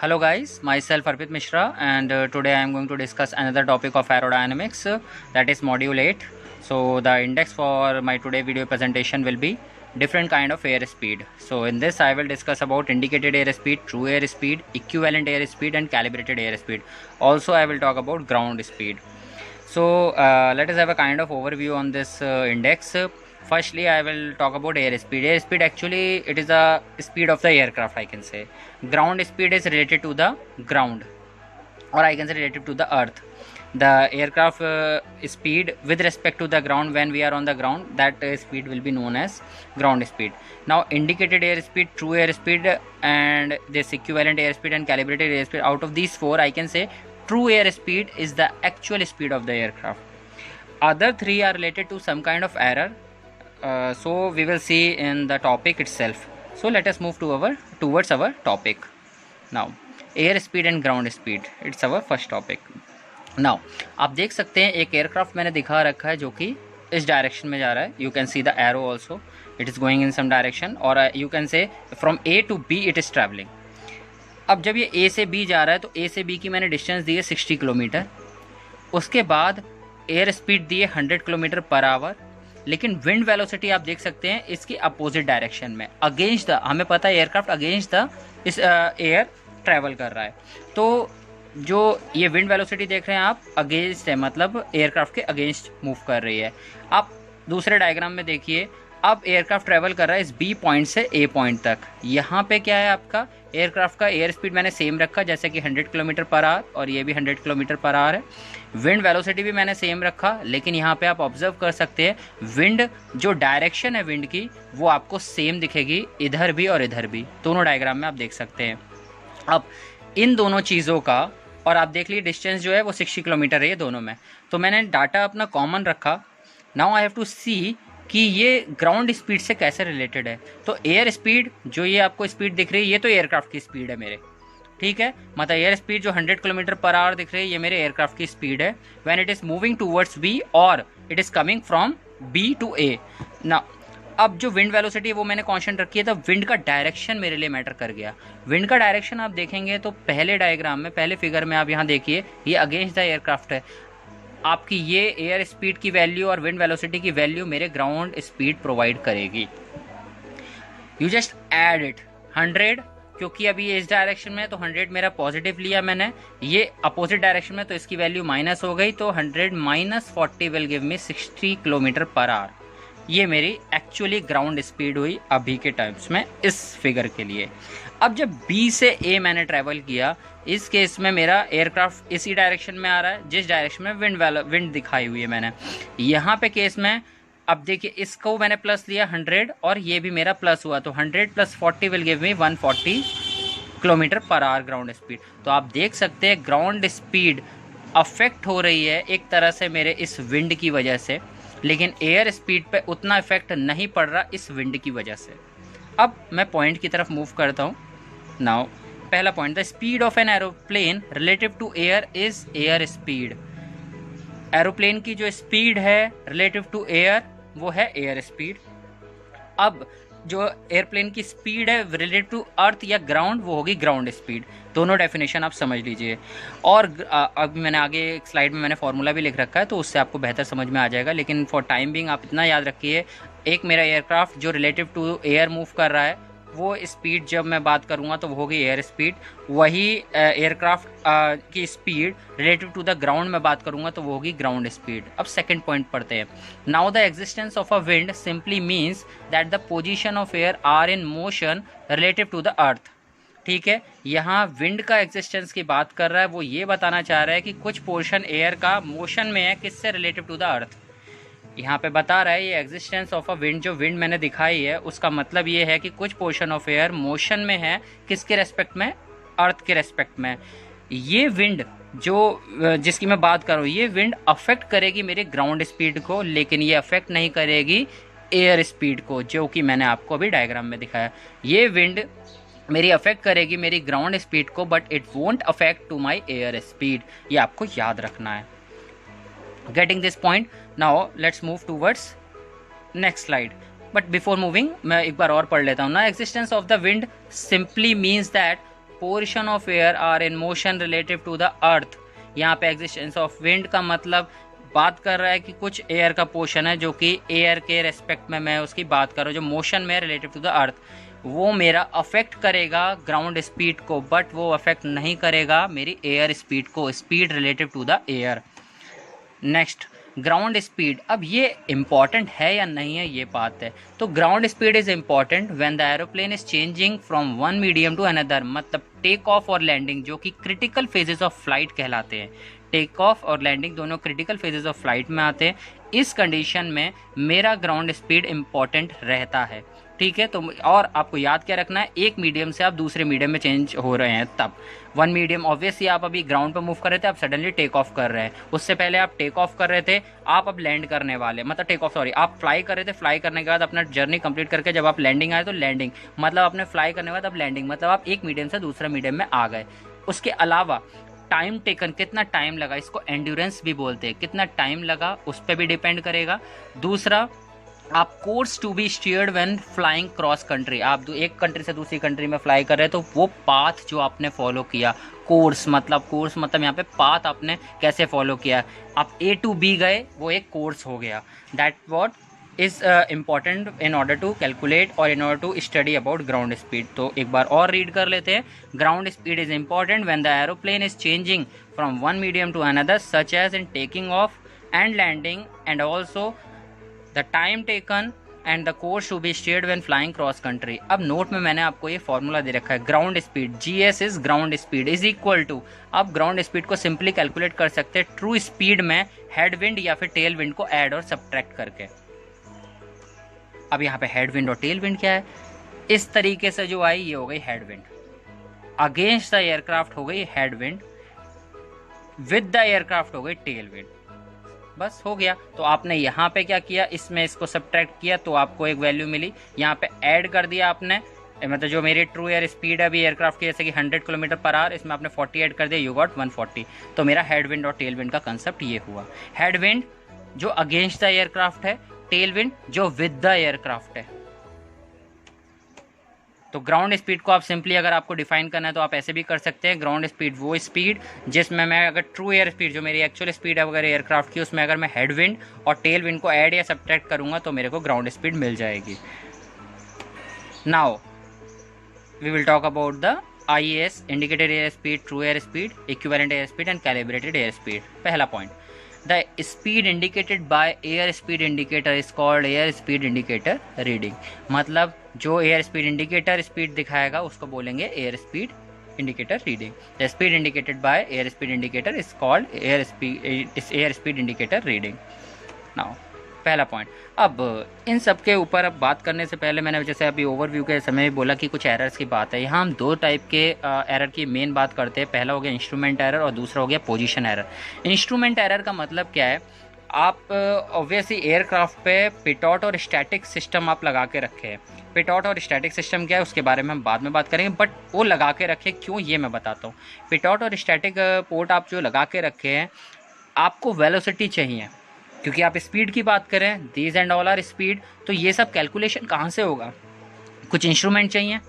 Hello guys, myself Arpit Mishra and today I am going to discuss another topic of aerodynamics that is module 8. So the index for my today video presentation will be different kind of airspeed. So in this I will discuss about indicated airspeed, true airspeed, equivalent airspeed and calibrated airspeed. Also I will talk about ground speed. So let us have a kind of overview on this index. Firstly, I will talk about airspeed. Airspeed actually it is the speed of the aircraft, I can say. Ground speed is related to the ground, or I can say related to the earth. The aircraft speed with respect to the ground, when we are on the ground, that speed will be known as ground speed. Now indicated airspeed, true airspeed and this equivalent airspeed and calibrated airspeed, out of these four I can say true airspeed is the actual speed of the aircraft. Other three are related to some kind of error. So we will see in the topic itself. So let us move to towards our topic. Now airspeed and ground speed, it's our first topic. Now आप देख सकते हैं एक aircraft मैंने दिखा रखा है जो कि इस डायरेक्शन में जा रहा है. You can see the arrow also, it is going in some direction, और you can say from A to B it is travelling. अब जब ये ए से बी जा रहा है तो ए से बी की मैंने डिस्टेंस दी है 60 किलोमीटर. उसके बाद एयर स्पीड दी है 100 किलोमीटर पर आवर, लेकिन विंड वेलोसिटी आप देख सकते हैं इसकी अपोजिट डायरेक्शन में, अगेंस्ट द, हमें पता है एयरक्राफ्ट अगेंस्ट द इस एयर ट्रैवल कर रहा है. तो जो ये विंड वेलोसिटी देख रहे हैं आप, अगेंस्ट है, मतलब एयरक्राफ्ट के अगेंस्ट मूव कर रही है. आप दूसरे डायग्राम में देखिए, अब एयरक्राफ्ट ट्रैवल कर रहा है इस बी पॉइंट से ए पॉइंट तक. यहाँ पे क्या है, आपका एयरक्राफ्ट का एयर स्पीड मैंने सेम रखा जैसे कि 100 किलोमीटर पर आवर, और ये भी 100 किलोमीटर पर आवर है. विंड वेलोसिटी भी मैंने सेम रखा, लेकिन यहाँ पे आप ऑब्जर्व कर सकते हैं विंड, जो डायरेक्शन है विंड की वो आपको सेम दिखेगी इधर भी और इधर भी, दोनों डायग्राम में आप देख सकते हैं. अब इन दोनों चीज़ों का, और आप देख लीजिए डिस्टेंस जो है वो 60 किलोमीटर है ये दोनों में, तो मैंने डाटा अपना कॉमन रखा. नाउ आई हैव टू सी कि ये ग्राउंड स्पीड से कैसे रिलेटेड है. तो एयर स्पीड जो ये आपको स्पीड दिख रही है, ये तो एयरक्राफ्ट की स्पीड है मेरे, ठीक है. मतलब एयर स्पीड जो 100 किलोमीटर पर आवर दिख रही है, ये मेरे एयरक्राफ्ट की स्पीड है when it is moving towards B और it is coming from B to A. ना अब जो विंड वेलोसिटी है वो मैंने कांस्टेंट रखी है, तो विंड का डायरेक्शन मेरे लिए मैटर कर गया. विंड का डायरेक्शन आप देखेंगे तो पहले डायग्राम में, पहले फिगर में आप यहाँ देखिए, ये अगेंस्ट द एयरक्राफ्ट है. आपकी ये एयर स्पीड की वैल्यू और विंड वेलोसिटी की वैल्यू मेरे ग्राउंड स्पीड प्रोवाइड करेगी. यू जस्ट ऐड इट 100, क्योंकि अभी ये इस डायरेक्शन में है तो 100 मेरा पॉजिटिव लिया मैंने, ये अपोजिट डायरेक्शन में तो इसकी वैल्यू माइनस हो गई, तो 100 minus 40 will give me 60 kilometre per hour. ये मेरी एक्चुअली ग्राउंड स्पीड हुई अभी के टाइम्स में इस फिगर के लिए. अब जब बी से ए मैंने ट्रैवल किया, इस केस में मेरा एयरक्राफ्ट इसी डायरेक्शन में आ रहा है जिस डायरेक्शन में विंड दिखाई हुई है मैंने. यहाँ पे केस में अब देखिए, इसको मैंने प्लस लिया 100 और ये भी मेरा प्लस हुआ, तो 100 plus 40 will give me 140 kilometre per hour ground speed. तो आप देख सकते हैं ग्राउंड स्पीड अफेक्ट हो रही है एक तरह से मेरे इस विंड की वजह से, लेकिन एयर स्पीड पे उतना इफेक्ट नहीं पड़ रहा इस विंड की वजह से. अब मैं पॉइंट की तरफ मूव करता हूँ. नाउ पहला point, the speed of an aeroplane relative to air is air speed. Aeroplane की जो स्पीड है रिलेटिव टू एयर वो है एयर स्पीड. अब जो एयरप्लेन की स्पीड है रिलेटिव टू अर्थ या ग्राउंड वो होगी ग्राउंड स्पीड. दोनों डेफिनेशन आप समझ लीजिए. और अभी मैंने आगे एक स्लाइड में मैंने फॉर्मूला भी लिख रखा है, तो उससे आपको बेहतर समझ में आ जाएगा. लेकिन फॉर टाइम बिंग आप इतना याद रखिए, एक मेरा एयरक्राफ्ट जो रिलेटिव टू एयर मूव कर रहा है वो स्पीड जब मैं बात करूँगा तो वो होगी एयर स्पीड. वही एयरक्राफ्ट की speed relative to the ground में बात करूँगा तो वो होगी ग्राउंड स्पीड. अब सेकंड पॉइंट पढ़ते हैं. Now the existence of a wind simply means that the position of air are in motion relative to the earth. ठीक है, यहाँ विंड का एग्जिस्टेंस की बात कर रहा है, वो ये बताना चाह रहा है कि कुछ पोर्शन एयर का मोशन में है, किससे रिलेटिव टू द अर्थ. यहाँ पे बता रहा है ये एग्जिस्टेंस ऑफ अ विंड, जो विंड मैंने दिखाई है उसका मतलब ये है कि कुछ पोर्शन ऑफ एयर मोशन में है, किसके रेस्पेक्ट में, अर्थ के रेस्पेक्ट में. ये विंड जो जिसकी मैं बात कर रहा हूँ, ये विंड अफेक्ट करेगी मेरे ग्राउंड स्पीड को, लेकिन ये अफेक्ट नहीं करेगी एयर स्पीड को, जो कि मैंने आपको अभी डायग्राम में दिखाया. ये विंड मेरी अफेक्ट करेगी मेरी ग्राउंड स्पीड को, but it won't affect to my air speed. ये आपको याद रखना है. Getting this point, now let's move towards next slide. But before moving मैं एक बार और पढ़ लेता हूँ ना. Existence of the wind simply means that portion of air are in motion relative to the earth. यहाँ पे एग्जिस्टेंस ऑफ विंड का मतलब बात कर रहा है कि कुछ एयर का पोर्शन है जो कि एयर के रेस्पेक्ट में मैं उसकी बात कर रहा हूँ, जो मोशन में रिलेटिव टू द अर्थ, वो मेरा अफेक्ट करेगा ग्राउंड स्पीड को, बट वो अफेक्ट नहीं करेगा मेरी एयर स्पीड को, speed relative to the air. Next, ground speed. अब ये इम्पॉर्टेंट है या नहीं है ये बात है। तो ground speed is important when the aeroplane is changing from one medium to another, मतलब टेक ऑफ और लैंडिंग, जो कि क्रिटिकल फेजेस ऑफ फ्लाइट कहलाते हैं। टेक ऑफ और लैंडिंग दोनों क्रिटिकल फेजेस ऑफ फ्लाइट में आते हैं। इस कंडीशन में मेरा ग्राउंड स्पीड इम्पॉर्टेंट रहता है, ठीक है। तो और आपको याद क्या रखना है, एक मीडियम से आप दूसरे मीडियम में चेंज हो रहे हैं तब। वन मीडियम ऑब्वियसली आप अभी ग्राउंड पर मूव कर रहे थे, आप सडनली टेक ऑफ कर रहे हैं, उससे पहले आप टेक ऑफ कर रहे थे, आप अब लैंड करने वाले, मतलब टेक ऑफ सॉरी, आप फ्लाई कर रहे थे, फ्लाई करने के बाद अपना जर्नी कंप्लीट करके जब आप लैंडिंग आए तो लैंडिंग, मतलब आपने फ्लाई करने के बाद अब लैंडिंग, मतलब आप एक मीडियम से दूसरा मीडियम में आ गए। उसके अलावा टाइम टेकन, कितना टाइम लगा, इसको एंड्योरेंस भी बोलते हैं, कितना टाइम लगा उस पर भी डिपेंड करेगा। दूसरा, आप course to be steered when flying cross country, आप एक कंट्री से दूसरी कंट्री में फ्लाई कर रहे हैं तो वो पाथ जो आपने फॉलो किया, कोर्स मतलब यहाँ पे पाथ आपने कैसे फॉलो किया, आप ए टू बी गए, वो एक कोर्स हो गया। That what is important in order to calculate और in order to study about ground speed. तो एक बार और रीड कर लेते हैं। Ground speed is important when the aeroplane is changing from one medium to another, such as in taking off and landing, and also the time taken and the course to be steered when flying cross country. अब note में मैंने आपको ये formula दे रखा है, ground speed, GS is ground speed is equal to, आप ground speed को सिंपली कैलकुलेट कर सकते हैं ट्रू स्पीड में हेड विंड या फिर टेल विंड को ऐड और सब्ट्रैक्ट करके। अब यहाँ पे हेड विंड और टेल विंड क्या है, इस तरीके से जो आई ये हो गई head wind, against the aircraft हो गई head wind, with the aircraft हो गई टेल विंड, बस हो गया। तो आपने यहाँ पे क्या किया, इसमें इसको सब्ट्रैक्ट किया तो आपको एक वैल्यू मिली, यहाँ पे ऐड कर दिया आपने, मतलब जो मेरी ट्रू एयर स्पीड है अभी एयरक्राफ्ट की जैसे कि 100 किलोमीटर पर आवर, इसमें आपने 40 ऐड कर दिया, यू गॉट 140। तो मेरा हेड विंड और टेल विंड का कंसेप्ट ये हुआ, हेड विंड जो अगेंस्ट द एयरक्राफ्ट है, टेल विंड जो विद द एयरक्राफ्ट है। तो ग्राउंड स्पीड को आप सिंपली अगर आपको डिफाइन करना है तो आप ऐसे भी कर सकते हैं, ग्राउंड स्पीड वो स्पीड जिसमें मैं अगर ट्रू एयर स्पीड जो मेरी एक्चुअल स्पीड है अगर एयरक्राफ्ट की, उसमें अगर मैं हेड विंड और टेल विंड को ऐड या सब्ट्रैक्ट करूंगा तो मेरे को ग्राउंड स्पीड मिल जाएगी। Now we will talk about the IAS, indicated air speed, true air speed, equivalent air speed and calibrated air speed. पहला point, the speed indicated by air speed indicator is called air speed indicator reading, मतलब जो air speed indicator speed दिखाएगा उसको बोलेंगे air speed indicator reading. The speed indicated by air speed indicator is called air speed indicator reading. Now पहला point. अब इन सब के ऊपर अब बात करने से पहले मैंने जैसे अभी ओवरव्यू के समय बोला कि कुछ एरर्स की बात है, यहाँ हम दो टाइप के एरर की मेन बात करते हैं। पहला हो गया इंस्ट्रूमेंट एरर और दूसरा हो गया पोजीशन एरर। इंस्ट्रूमेंट एरर का मतलब क्या है, आप ऑब्वियसली एयरक्राफ्ट पे पिटॉट और स्टैटिक सिस्टम आप लगा के रखे हैं। पिटॉट और स्टैटिक सिस्टम क्या है उसके बारे में हम बाद में बात करेंगे, बट वो लगा के रखे क्यों ये मैं बताता हूँ। पिटॉट और स्टैटिक पोर्ट आप जो लगा के रखे हैं, आपको वेलोसिटी चाहिए क्योंकि आप स्पीड की बात करें, these and all are speed, तो ये सब कैलकुलेशन कहाँ से होगा, कुछ इंस्ट्रूमेंट चाहिए।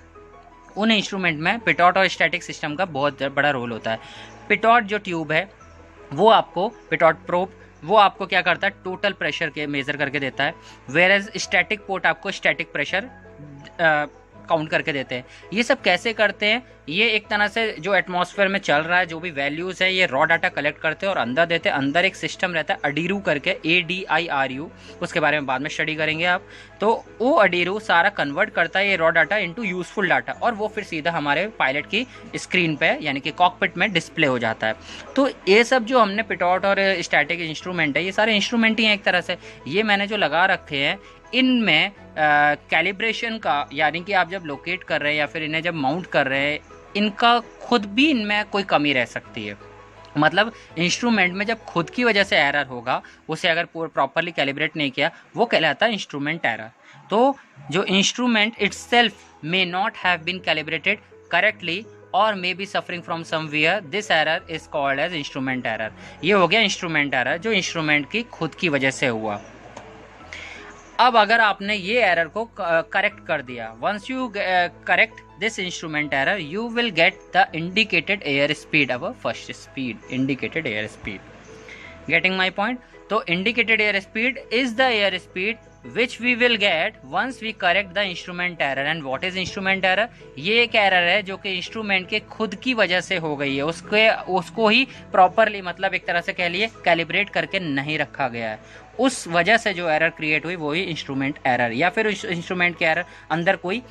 उन इंस्ट्रूमेंट में पिटॉट और स्टैटिक सिस्टम का बहुत बड़ा रोल होता है। पिटॉट जो ट्यूब है वो आपको, पिटॉट प्रोब वो आपको क्या करता है, टोटल प्रेशर के मेज़र करके देता है, वेयर एज स्टैटिक पोर्ट आपको स्टैटिक प्रेशर काउंट करके देते हैं। ये सब कैसे करते हैं, ये एक तरह से जो एटमॉस्फेयर में चल रहा है जो भी वैल्यूज़ है ये रॉ डाटा कलेक्ट करते हैं और अंदर देते हैं। अंदर एक सिस्टम रहता है अडीरू करके, ADIRU, उसके बारे में बाद में स्टडी करेंगे आप। तो वो अडीरू सारा कन्वर्ट करता है ये raw data into useful data और वो फिर सीधा हमारे पायलट की स्क्रीन पे यानी कि कॉकपिट में डिस्प्ले हो जाता है। तो ये सब जो हमने पिटॉट और स्टैटिक इंस्ट्रूमेंट है, ये सारे इंस्ट्रूमेंट ही हैं एक तरह से। ये मैंने जो लगा रखे हैं इनमें कैलिब्रेशन का, यानी कि आप जब लोकेट कर रहे हैं या फिर इन्हें जब माउंट कर रहे हैं, इनका खुद भी इनमें कोई कमी रह सकती है। मतलब इंस्ट्रूमेंट में जब खुद की वजह से एरर होगा, उसे अगर प्रॉपरली कैलिब्रेट नहीं किया, वो कहलाता है इंस्ट्रूमेंट एरर। तो जो instrument itself may not have been calibrated correctly और may be suffering from somewhere, this error is called as instrument error. ये हो गया इंस्ट्रूमेंट एरर जो इंस्ट्रूमेंट की खुद की वजह से हुआ। अब अगर आपने ये एरर को करेक्ट कर दिया, once you correct this instrument error, you will get the indicated air speed, our first speed, indicated air speed. Getting my point? So indicated air speed is the air speed which we will get once we correct the instrument error. And what is instrument error? ये एक error है जो कि instrument के खुद की वजह से हो गई है, उसको ही प्रॉपरली, मतलब एक तरह से कह लिए कैलिब्रेट करके नहीं रखा गया है, उस वजह से जो एरर क्रिएट हुई वही इंस्ट्रूमेंट एरर, या फिर इंस्ट्रूमेंट के एरर अंदर कोई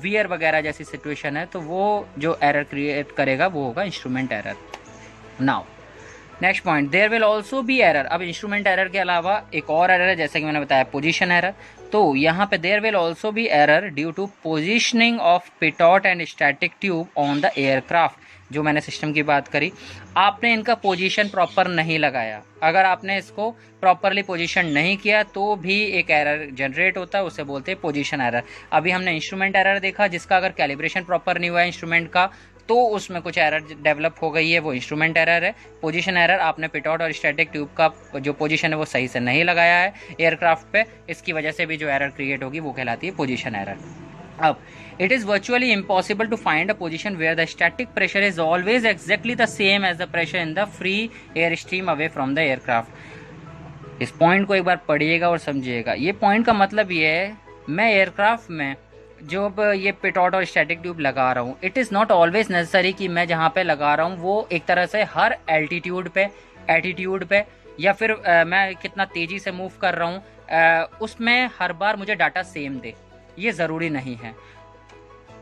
वियर वगैरह जैसी सिचुएशन है तो वो जो एरर क्रिएट करेगा वो होगा instrument error. Now next point, there will also be error. अब इंस्ट्रूमेंट एरर के अलावा एक और एरर है, जैसे कि मैंने बताया पोजीशन एरर. तो यहाँ पे there will also be error due to positioning of pitot and static tube on the aircraft. जो मैंने सिस्टम की बात करी, आपने इनका पोजीशन प्रॉपर नहीं लगाया. अगर आपने इसको प्रॉपरली पोजीशन नहीं किया तो भी एक एरर जनरेट होता है, उसे बोलते हैं पोजीशन एरर. अभी हमने इंस्ट्रूमेंट एरर देखा जिसका अगर कैलिब्रेशन प्रॉपर नहीं हुआ है इंस्ट्रूमेंट का तो उसमें कुछ एरर डेवलप हो गई है, वो इंस्ट्रूमेंट एरर है. पोजीशन एरर, आपने पिटॉट और स्टैटिक ट्यूब का जो पोजीशन है वो सही से नहीं लगाया है एयरक्राफ्ट पे, इसकी वजह से भी जो एरर क्रिएट होगी वो कहलाती है पोजीशन एरर. अब it is virtually impossible to find a position where the static pressure is always exactly the same as the pressure in the free air stream away from the aircraft. इस point को एक बार पढ़िएगा और समझिएगा. ये point का मतलब ये है, मैं एयरक्राफ्ट में जो ये पिटॉट और स्टैटिक ट्यूब लगा रहा हूँ, it is not always necessary कि मैं जहाँ पे लगा रहा हूँ वो एक तरह से हर एल्टीट्यूड पे, एटीट्यूड पे, या फिर मैं कितना तेज़ी से मूव कर रहा हूँ उसमें हर बार मुझे डाटा सेम दे, ये ज़रूरी नहीं है.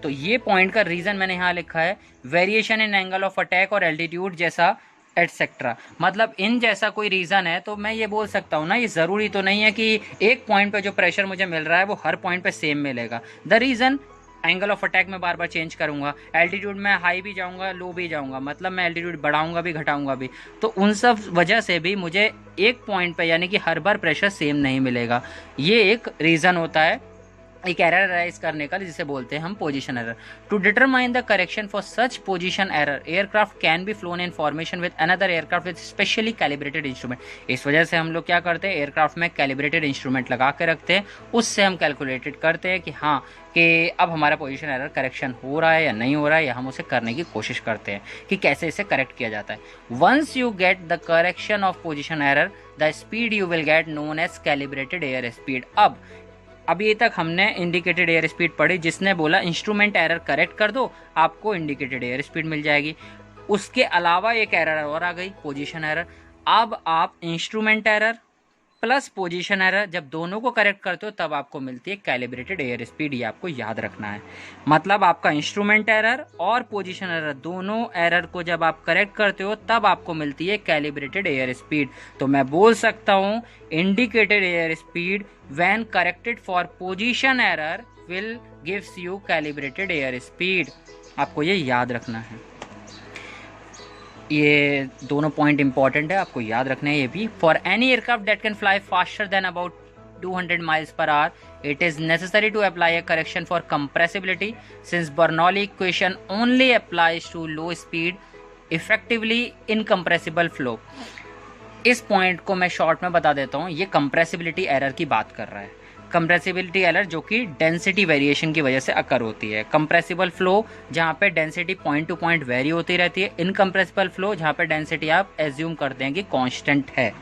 तो ये पॉइंट का रीज़न मैंने यहाँ लिखा है variation in angle of attack और एल्टीट्यूड जैसा एटसेट्रा. मतलब इन जैसा कोई रीज़न है तो मैं ये बोल सकता हूँ ना, ये ज़रूरी तो नहीं है कि एक पॉइंट पे जो प्रेशर मुझे मिल रहा है वो हर पॉइंट पे सेम मिलेगा. The reason, angle of attack में बार बार चेंज करूँगा, एल्टीट्यूड में हाई भी जाऊँगा लो भी जाऊँगा, मतलब मैं एल्टीट्यूड बढ़ाऊँगा भी घटाऊँगा भी, तो उन सब वजह से भी मुझे एक पॉइंट पे यानी कि हर बार प्रेशर सेम नहीं मिलेगा. ये एक रीज़न होता है एक एरर राइज करने का, जिसे बोलते हैं हम position error. To determine the correction for such position error, aircraft can be flown in formation with another aircraft with specially calibrated instrument. इस वजह से हम लोग क्या करते हैं, एयरक्राफ्ट में कैलिब्रेटेड इंस्ट्रूमेंट लगा के रखते हैं, उससे हम कैलकुलेटेड करते हैं कि हाँ कि अब हमारा पोजीशन एरर करेक्शन हो रहा है या नहीं हो रहा है, या हम उसे करने की कोशिश करते हैं कि कैसे इसे करेक्ट किया जाता है. Once you get the correction of position error, the speed you will get known as calibrated air speed. अब अभी तक हमने इंडिकेटेड एयर स्पीड पढ़ी, जिसने बोला इंस्ट्रूमेंट एरर करेक्ट कर दो आपको इंडिकेटेड एयर स्पीड मिल जाएगी. उसके अलावा एक एरर और आ गई, पोजीशन एरर. अब आप instrument error plus position error जब दोनों को करेक्ट करते हो तब आपको मिलती है कैलिब्रेटेड एयर स्पीड. ये आपको याद रखना है. मतलब आपका इंस्ट्रूमेंट एरर और पोजीशन एरर, दोनों एरर को जब आप करेक्ट करते हो तब आपको मिलती है कैलिब्रेटेड एयर स्पीड. तो मैं बोल सकता हूँ indicated air speed when corrected for position error will gives you calibrated air speed. आपको ये याद रखना है. ये दोनों पॉइंट इंपॉर्टेंट है, आपको याद रखना है ये भी. For any aircraft that can fly faster than about 200 miles per hour, it is necessary to apply a correction for compressibility, since Bernoulli equation only applies to low speed effectively incompressible flow. इस point को मैं short में बता देता हूँ. ये compressibility error की बात कर रहा है. कंप्रेसिबिलिटी एरर जो कि डेंसिटी वेरिएशन की वजह से अकर होती है. कंप्रेसिबल फ्लो जहाँ पे density point two point very होती रहती है. इनकम्प्रेसिबल फ्लो जहाँ पे डेंसिटी आप एज्यूम करते हैं कि कांस्टेंट है.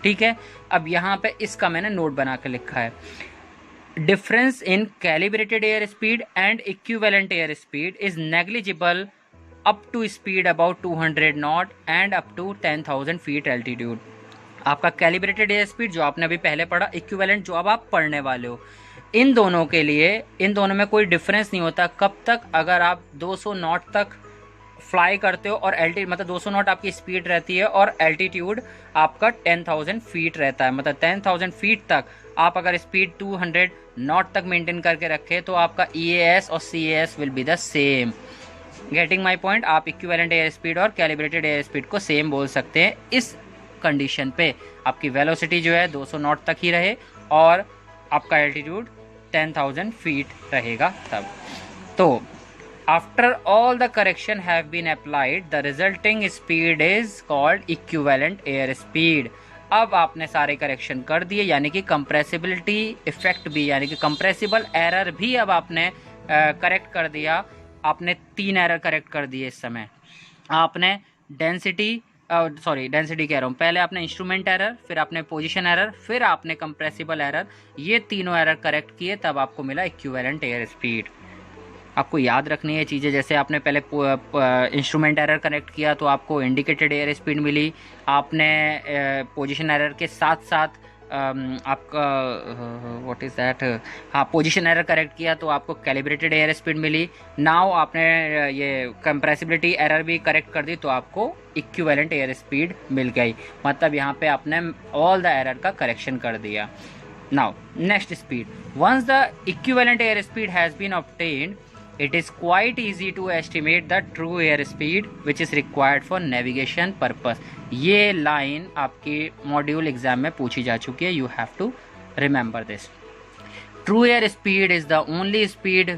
ठीक है. अब यहाँ पे इसका मैंने नोट बना के लिखा है, difference in calibrated air speed and equivalent air speed is negligible up to speed about 200 knot and up to 10,000 feet altitude. आपका कैलिब्रेटेड एयर स्पीड जो आपने अभी पहले पढ़ा, इक्विवेलेंट जो अब आप पढ़ने वाले हो, इन दोनों के लिए इन दोनों में कोई डिफरेंस नहीं होता. कब तक, अगर आप 200 नॉट तक फ्लाई करते हो और एल्टीट्यूड मतलब 200 नॉट आपकी स्पीड रहती है और एल्टीट्यूड आपका 10,000 फीट रहता है. मतलब 10,000 फीट तक आप अगर स्पीड 200 नॉट तक मेंटेन करके रखे तो आपका EAS और CAS will be the same. Getting my point. आप इक्विवेलेंट एयर स्पीड और कैलिब्रेटेड एयर स्पीड को सेम बोल सकते हैं इस कंडीशन पे आपकी वेलोसिटी जो है 200 नॉट तक ही रहे और आपका एल्टीट्यूड 10,000 फीट रहेगा तब. तो after all the correction have been applied the resulting speed is called equivalent air speed. अब आपने सारे करेक्शन कर दिए, यानी कि कंप्रेसिबिलिटी इफेक्ट भी, यानी कि कंप्रेसिबल एरर भी अब आपने करेक्ट कर दिया। आपने 3 एरर करेक्ट कर दिए इस समय। आपने डेंसिटी डेंसिटी कह रहा हूँ, पहले आपने इंस्ट्रूमेंट एरर, फिर आपने पोजीशन एरर, फिर आपने कंप्रेसिबल एरर, ये तीनों एरर करेक्ट किए, तब आपको मिला इक्विवेलेंट एयर स्पीड। आपको याद रखनी है चीज़ें, जैसे आपने पहले इंस्ट्रूमेंट एरर करेक्ट किया तो आपको इंडिकेटेड एयर स्पीड मिली। आपने पोजीशन एरर के साथ साथ आपका व्हाट इज़ दैट, हाँ, पोजीशन एरर करेक्ट किया तो आपको कैलिब्रेटेड एयर स्पीड मिली। नाउ आपने ये कंप्रेसिबिलिटी एरर भी करेक्ट कर दी तो आपको इक्विवेलेंट एयर स्पीड मिल गई। मतलब यहाँ पे आपने ऑल द एरर का करेक्शन कर दिया। Now next speed, once the equivalent air speed has been obtained, it is quite easy to estimate the true air speed which is required for navigation purpose। ये line आपके module exam में पूछी जा चुकी है, you have to remember this। True air speed is the only speed,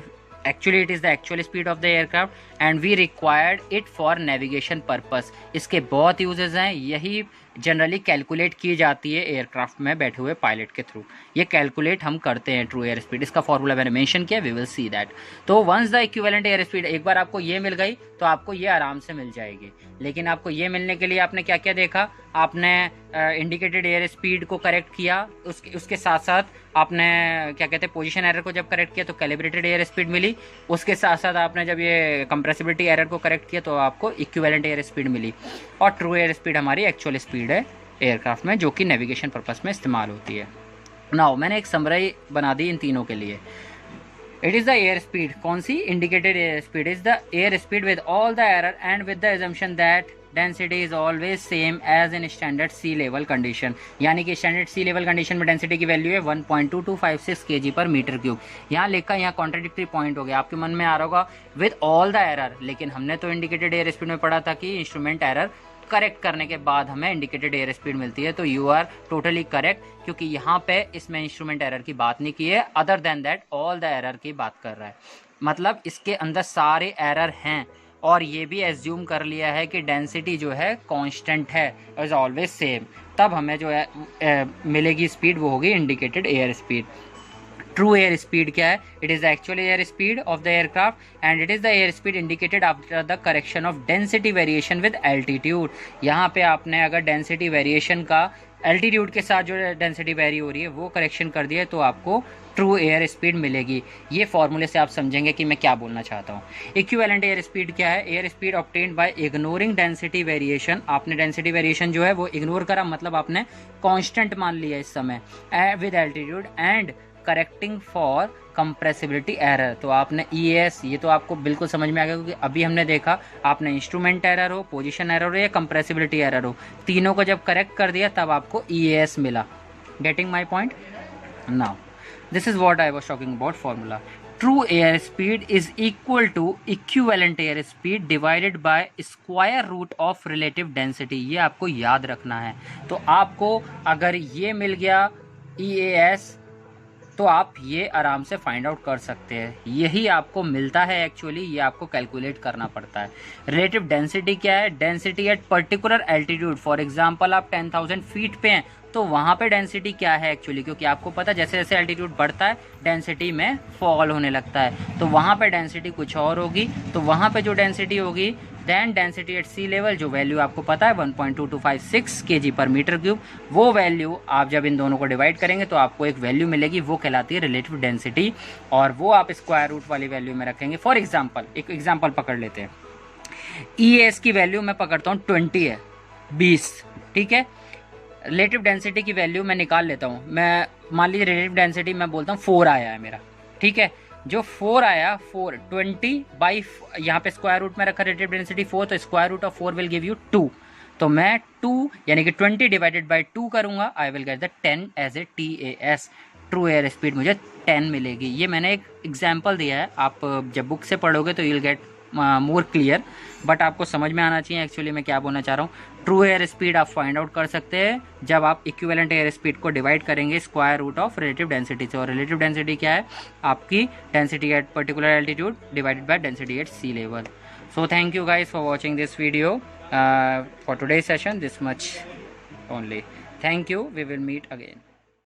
actually it is the actual speed of the aircraft and we required it for navigation purpose। इसके बहुत uses हैं, यही generally calculate की जाती है aircraft में बैठे हुए पायलट के थ्रू। ये कैलकुलेट हम करते हैं ट्रू एयर स्पीड, इसका फॉर्मूला मैंने मेंशन किया, वी विल सी दैट। तो once the equivalent air speed, एक बार आपको ये मिल गई तो आपको ये आराम से मिल जाएगी। लेकिन आपको ये मिलने के लिए आपने क्या क्या देखा, आपने इंडिकेटेड एयर स्पीड को करेक्ट किया, उसके साथ साथ आपने क्या कहते हैं पोजीशन एरर को जब करेक्ट किया तो कैलिब्रेटेड एयर स्पीड मिली। उसके साथ साथ आपने जब ये कंप्रेसिबिलिटी एरर को करेक्ट किया तो आपको इक्विवेलेंट एयर स्पीड मिली। और ट्रू एयर स्पीड हमारी एक्चुअल स्पीड है एयरक्राफ्ट में, जो कि नेविगेशन पर्पस में इस्तेमाल होती है। नाउ मैंने एक समरी बना दी इन तीनों के लिए। It is the air speed, कौन सी, indicated air speed is the air speed with all the error and with the assumption that density is always same as in standard sea level condition. यानी कि standard sea level condition में density की value है 1.2256 kg पर metre cube. यहाँ लिखा, यहाँ contradictory point हो गया, आपके मन में आ रहा होगा विद ऑल द एरर, लेकिन हमने तो इंडिकेटेड एयर स्पीड में पढ़ा था कि इंस्ट्रूमेंट एरर करेक्ट करने के बाद हमें इंडिकेटेड एयर स्पीड मिलती है। तो यू आर टोटली करेक्ट, क्योंकि यहाँ पे इसमें इंस्ट्रूमेंट एरर की बात नहीं की है, other than that all the error की बात कर रहा है। मतलब इसके अंदर सारे एरर हैं और ये भी एज्यूम कर लिया है कि डेंसिटी जो है कांस्टेंट है, इज ऑलवेज सेम। तब हमें जो है मिलेगी स्पीड, वो होगी indicated air speed. True air speed क्या है, it is the actual air speed of the aircraft and it is the air speed indicated after the correction of density variation with altitude. यहाँ पे आपने अगर density variation का altitude के साथ जो डेंसिटी वेरी हो रही है वो करेक्शन कर दिया तो आपको ट्रू एयर स्पीड मिलेगी। ये फॉर्मूले से आप समझेंगे कि मैं क्या बोलना चाहता हूँ। इक्विवेलेंट एयर स्पीड क्या है, air speed obtained by ignoring density variation. आपने डेंसिटी वेरिएशन जो है वो इग्नोर करा, मतलब आपने कांस्टेंट मान लिया इस समय with altitude and correcting for compressibility error. तो आपने EAS, ये तो आपको बिल्कुल समझ में आ गया, क्योंकि अभी हमने देखा आपने इंस्ट्रूमेंट एरर हो, पोजीशन एरर हो या कंप्रेसिबिलिटी एरर हो, तीनों को जब करेक्ट कर दिया तब आपको EAS मिला। Getting my point? Now this is what I was talking about formula. True air speed is equal to equivalent air speed divided by square root of relative density. ये आपको याद रखना है। तो आपको अगर ये मिल गया EAS तो आप ये आराम से फाइंड आउट कर सकते हैं। यही आपको मिलता है एक्चुअली, ये आपको कैलकुलेट करना पड़ता है। रिलेटिव डेंसिटी क्या है, density at particular altitude. For example आप 10,000 फीट पे हैं तो वहाँ पे डेंसिटी क्या है एक्चुअली, क्योंकि आपको पता है जैसे जैसे एल्टीट्यूड बढ़ता है डेंसिटी में फॉल होने लगता है, तो वहाँ पे डेंसिटी कुछ और होगी। तो वहाँ पे जो डेंसिटी होगी then density at sea level, जो वैल्यू आपको पता है 1.2256 kg पर मीटर क्यूब, वो वैल्यू आप जब इन दोनों को डिवाइड करेंगे तो आपको एक वैल्यू मिलेगी, वो कहलाती है रिलेटिव डेंसिटी, और वो आप स्क्वायर रूट वाली वैल्यू में रखेंगे। फॉर एग्जाम्पल एक एग्जाम्पल पकड़ लेते हैं, EAS की वैल्यू मैं पकड़ता हूँ 20 है, 20, ठीक है। रिलेटिव डेंसिटी की वैल्यू मैं निकाल लेता हूँ, मैं मान लीजिए रिलेटिव डेंसिटी मैं बोलता हूँ 4 आया है मेरा, ठीक है। जो 4 आया, 4 20 बाई, यहाँ पे स्क्वायर रूट में रखा रिलेटिव डेंसिटी 4, तो square root of 4 will give you 2। तो मैं 2 यानी कि 20 डिवाइडेड बाई 2 करूँगा, I will get the 10 as a TAS। True air speed मुझे 10 मिलेगी। ये मैंने एक एग्जाम्पल दिया है, आप जब बुक से पढ़ोगे तो you'll get more clear, but आपको समझ में आना चाहिए एक्चुअली मैं क्या बोलना चाह रहा हूँ। ट्रू एयर स्पीड आप फाइंड आउट कर सकते हैं जब आप इक्विवेलेंट एयर स्पीड को डिवाइड करेंगे square root of relative density से। और रिलेटिव डेंसिटी क्या है, आपकी density at particular altitude divided by density at sea level. So thank you guys for watching this video for today session, this much only. Thank you. We will meet again.